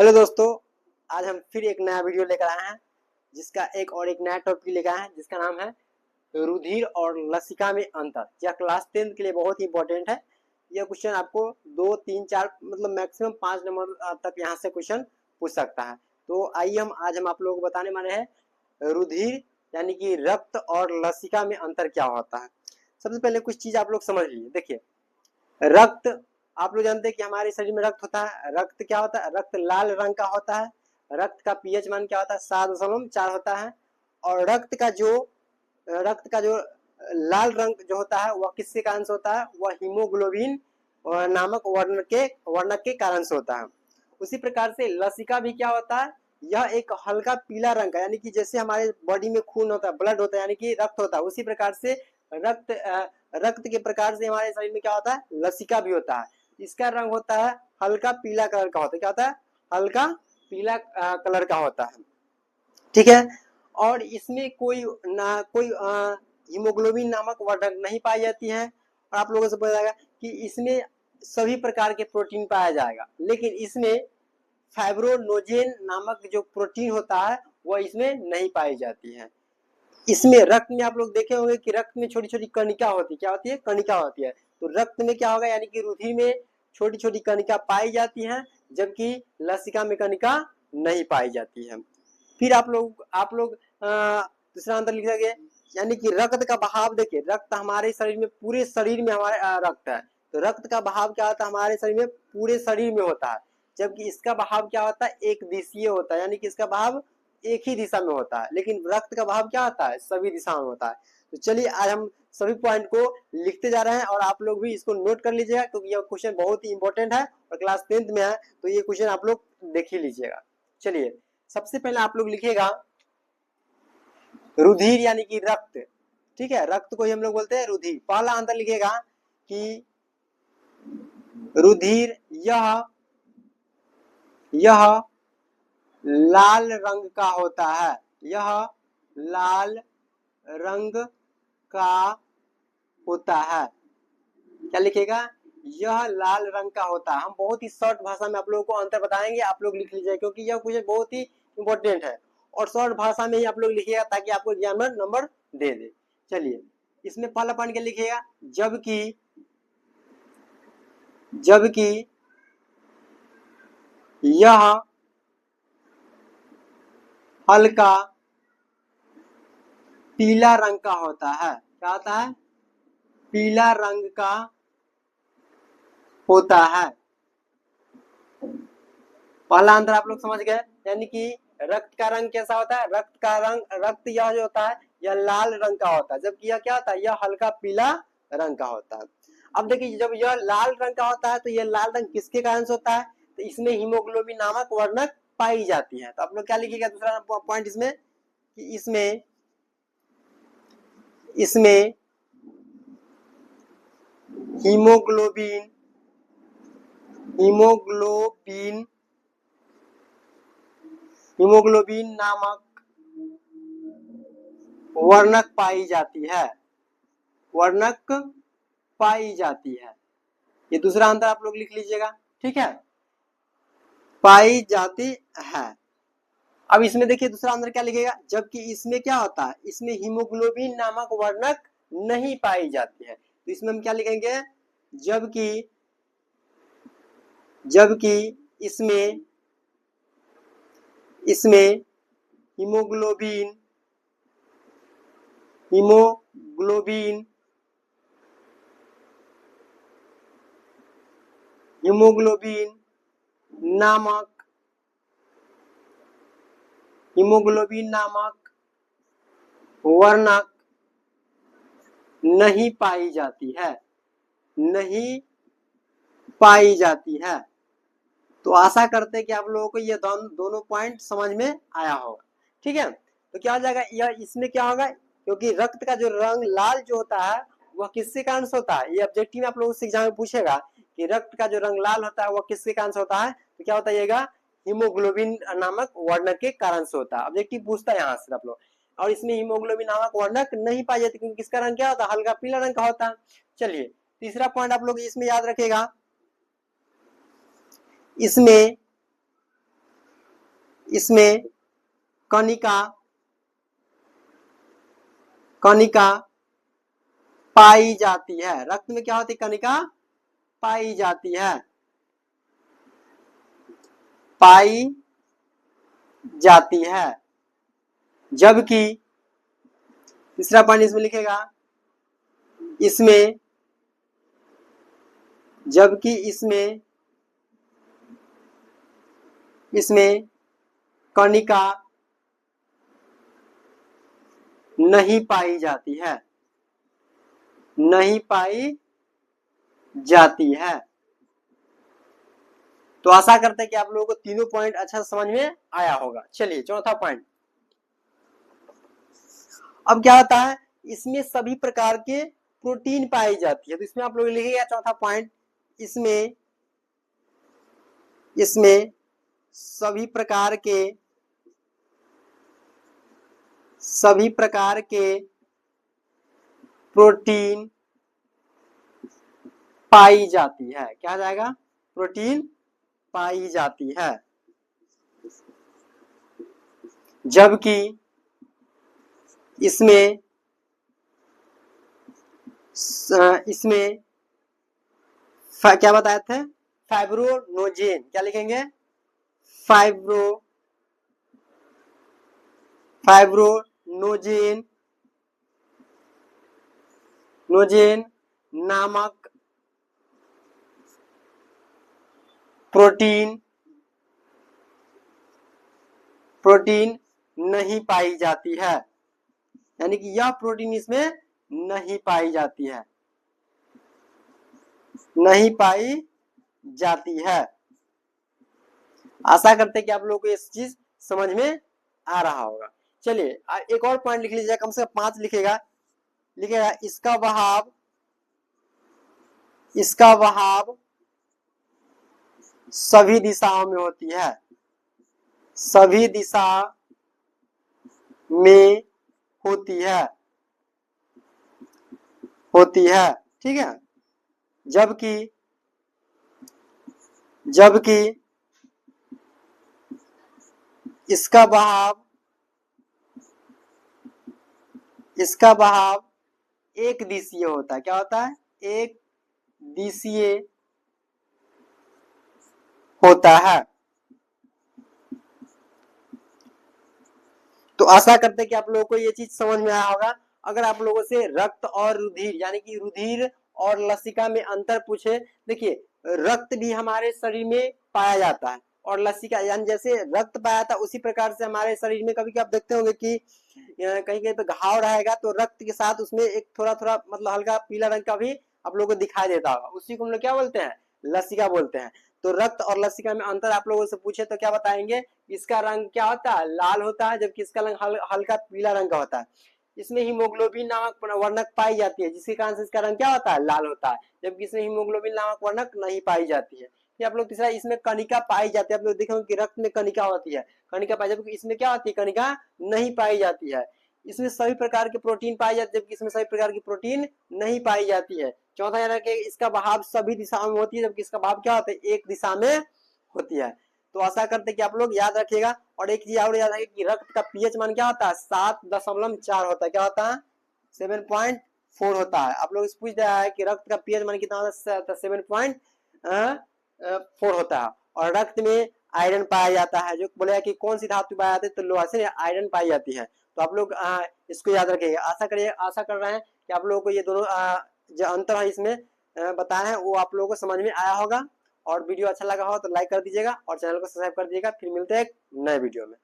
Hello दोस्तों, आज हम फिर एक नया वीडियो लेकर आए हैं जिसका एक नया टॉपिक लेकर आए हैं जिसका नाम है रुधिर और लसिका में अंतर। यह क्लास 10 के लिए बहुत ही इंपॉर्टेंट है। यह क्वेश्चन आपको 2, 3, 4 मतलब मैक्सिमम 5 नंबर तक यहाँ से क्वेश्चन पूछ सकता है। तो आइए आज हम आप लोगों को बताने वाले हैं रुधिर यानी कि रक्त और लसिका में अंतर क्या होता है। सबसे पहले कुछ चीज आप लोग समझ लीजिए। देखिए, रक्त आप लोग जानते हैं कि हमारे शरीर में रक्त होता है। रक्त क्या होता है? रक्त लाल रंग का होता है। रक्त का पीएच मान क्या होता है? 7.4 होता है। और रक्त का जो लाल रंग जो होता है वह किसके कारण से होता है? वह हीमोग्लोबिन नामक वर्णक के कारण से होता है। उसी प्रकार से लसिका भी क्या होता है? यह एक हल्का पीला रंग का, यानी कि जैसे हमारे बॉडी में खून होता है, ब्लड होता है, यानी कि रक्त होता है, उसी प्रकार से रक्त के प्रकार से हमारे शरीर में क्या होता है? लसिका भी होता है। इसका रंग होता है हल्का पीला कलर का होता है। क्या होता है? हल्का पीला कलर का होता है। ठीक है। और इसमें कोई हीमोग्लोबिन नामक वर्णक नहीं पाई जाती है। और आप लोगों से पता जाएगा कि इसमें सभी प्रकार के प्रोटीन पाया जाएगा, लेकिन इसमें फाइब्रोनोजेन नामक जो प्रोटीन होता है वह इसमें नहीं पाई जाती है। इसमें रक्त में आप लोग देखे होंगे कि रक्त में छोटी छोटी कणिका होती है। क्या होती है? कणिका होती है। तो रक्त में क्या होगा? यानी कि रुधिर में छोटी छोटी कणिका पाई जाती है, जबकि लसिका में कणिका नहीं पाई जाती है। फिर आप लोग दूसरा अंतर लिख सके, यानी कि रक्त का बहाव। देखिए, रक्त हमारे शरीर में, पूरे शरीर में हमारे रक्त है। तो रक्त का बहाव क्या होता है? हमारे शरीर में पूरे शरीर में होता है, जबकि इसका बहाव क्या होता है? एक दिशीय होता है, यानी कि इसका बहाव एक ही दिशा में होता है। लेकिन रक्त का बहाव क्या होता है? सभी दिशा में होता है। तो चलिए आज हम सभी पॉइंट को लिखते जा रहे हैं और आप लोग भी इसको नोट कर लीजिएगा, क्योंकि यह क्वेश्चन बहुत ही इंपॉर्टेंट है और क्लास 10th में है। तो ये क्वेश्चन आप लोग देख ही लीजिएगा। चलिए, सबसे पहले आप लोग लिखिएगा रुधिर यानी कि रक्त। ठीक है, रक्त को ही हम लोग बोलते हैं रुधिर। पहला अंतर लिखिएगा कि रुधिर यह लाल रंग का होता है। यह लाल रंग का होता है। क्या लिखेगा? यह लाल रंग का होता है। हम बहुत ही शॉर्ट भाषा में आप लोगों को अंतर बताएंगे, आप लोग लिख लीजिए, क्योंकि यह क्वेश्चन बहुत ही इंपॉर्टेंट है और शॉर्ट भाषा में ही आप लोग लिखिएगा ताकि आपको एग्जाम में नंबर दे दे। चलिए, इसमें पहला पॉइंट क्या लिखिएगा? जबकि यह हल्का पीला रंग का होता है। क्या होता है? पीला रंग का होता है। पहला अंतर आप लोग समझ गए। यानी कि रक्त का रंग कैसा होता है? रक्त यह जो होता है यह लाल रंग का होता है, जबकि यह क्या होता है? यह हल्का पीला रंग का होता है। अब देखिए, जब यह लाल रंग का होता है तो यह लाल रंग किसके कारण से होता है? तो इसमें हीमोग्लोबिन नामक वर्णक पाई जाती है। तो आप लोग क्या लिखिएगा? दूसरा पॉइंट इसमें कि इसमें हीमोग्लोबिन नामक वर्णक पाई जाती है। ये दूसरा अंतर आप लोग लिख लीजिएगा। ठीक है, पाई जाती है। अब इसमें देखिए दूसरा अंतर क्या लिखेगा? जबकि इसमें क्या होता है? इसमें हीमोग्लोबिन नामक वर्णक नहीं पाई जाती है। तो इसमें हम क्या लिखेंगे? जबकि इसमें हीमोग्लोबिन नामक वर्णक नहीं पाई जाती है। तो आशा करते हैं कि आप लोगों को ये दोनों पॉइंट समझ में आया होगा। ठीक है, तो क्या हो जाएगा? यह इसमें क्या होगा? क्योंकि रक्त का जो रंग लाल जो होता है वह किसके कारण से होता है? ये ऑब्जेक्टिव आप लोगों से एग्जाम में पूछेगा कि रक्त का जो रंग लाल होता है वह किसके कारण से होता है। तो क्या होता है? हीमोग्लोबिन नामक वर्णक के कारण से होता है। ऑब्जेक्टिव पूछता है यहाँ से आप लोग। और इसमें हीमोग्लोबिन नामक वर्णक नहीं पाई जाती, क्योंकि किसका रंग क्या होता है? हल्का पीला रंग का होता है। चलिए, तीसरा पॉइंट आप लोग इसमें याद रखेगा। इसमें इसमें कणिका पाई जाती है। रक्त में क्या होती है? कणिका पाई जाती है, पाई जाती है। जबकि तीसरा पॉइंट इसमें लिखेगा, इसमें जबकि इसमें कणिका नहीं पाई जाती है, नहीं पाई जाती है। तो आशा करते हैं कि आप लोगों को तीनों पॉइंट अच्छा समझ में आया होगा। चलिए चौथा पॉइंट, अब क्या होता है? इसमें सभी प्रकार के प्रोटीन पाई जाती है। तो इसमें आप लोग लिखिएगा चौथा पॉइंट, इसमें सभी प्रकार के प्रोटीन पाई जाती है। क्या जाएगा? प्रोटीन पाई जाती है। जबकि इसमें क्या बताए थे? फाइब्रोनोजेन। क्या लिखेंगे? फाइब्रोनोजेन नामक प्रोटीन नहीं पाई जाती है। यानी कि यह प्रोटीन इसमें नहीं पाई जाती है, नहीं पाई जाती है। आशा करते हैं कि आप लोगों को ये चीज समझ में आ रहा होगा। चलिए एक और पॉइंट लिख लीजिए, कम से कम 5 लिखेगा। इसका वहाव सभी दिशाओं में होती है, सभी दिशा में होती है, ठीक है। जबकि इसका बहाव एक दिशीय होता है। क्या होता है? एक दिशीय होता है। तो आशा करते हैं कि आप लोगों को ये चीज समझ में आया होगा। अगर आप लोगों से रक्त और रुधिर यानी कि रुधिर और लसिका में अंतर पूछे, देखिए रक्त भी हमारे शरीर में पाया जाता है और लसिका यानी जैसे रक्त पाया था उसी प्रकार से हमारे शरीर में कभी कभी आप देखते होंगे कि कहीं कहीं पे घाव रहेगा तो रक्त के साथ उसमें एक थोड़ा थोड़ा मतलब हल्का पीला रंग का भी आप लोगों को दिखाई देता होगा। उसी को हम लोग क्या बोलते हैं? लसिका बोलते हैं। तो रक्त और लसिका में अंतर आप लोगों से पूछे तो क्या बताएंगे? इसका रंग क्या होता है? लाल होता है, जबकि इसका रंग हल्का पीला रंग का होता है। इसमें हीमोग्लोबिन नामक वर्णक पाई जाती है, जिसके कारण से इसका रंग क्या होता है? लाल होता है, जबकि इसमें हीमोग्लोबिन नामक वर्णक नहीं पाई जाती है। आप लोग तीसरा, इसमें कणिका पाई जाती है। आप लोग देखोगे कि रक्त में कणिका होती है, कणिका पाई जाती है, इसमें क्या होती है? कणिका नहीं पाई जाती है। इसमें सभी प्रकार के प्रोटीन पाई जाती है, जबकि इसमें सभी प्रकार की प्रोटीन नहीं पाई जाती है। चौथा यानी कि इसका बहाव सभी दिशाओं में होती है, जबकि इसका बहाव क्या होता है? एक दिशा में होती है। तो आशा करते हैं कि आप लोग याद रखिएगा। और एक चीज और याद रखिए कि रक्त का पीएच मान क्या होता है? 7.4 होता है। क्या होता है? 7.4 होता है। आप लोग इस पूछ रहा है कि रक्त का पीएच मान कितना होता है? 7.4 होता है। और रक्त में आयरन पाया जाता है। जो बोलेगा कि कौन सी धातु पाई जाती है, तो लोहा से आयरन पाई जाती है। तो आप लोग इसको याद रखिएगा। आशा कर रहे हैं कि आप लोगों को ये दोनों जो अंतर है इसमें बताया है वो आप लोगों को समझ में आया होगा। और वीडियो अच्छा लगा हो तो लाइक कर दीजिएगा और चैनल को सब्सक्राइब कर दीजिएगा। फिर मिलते हैं एक नए वीडियो में।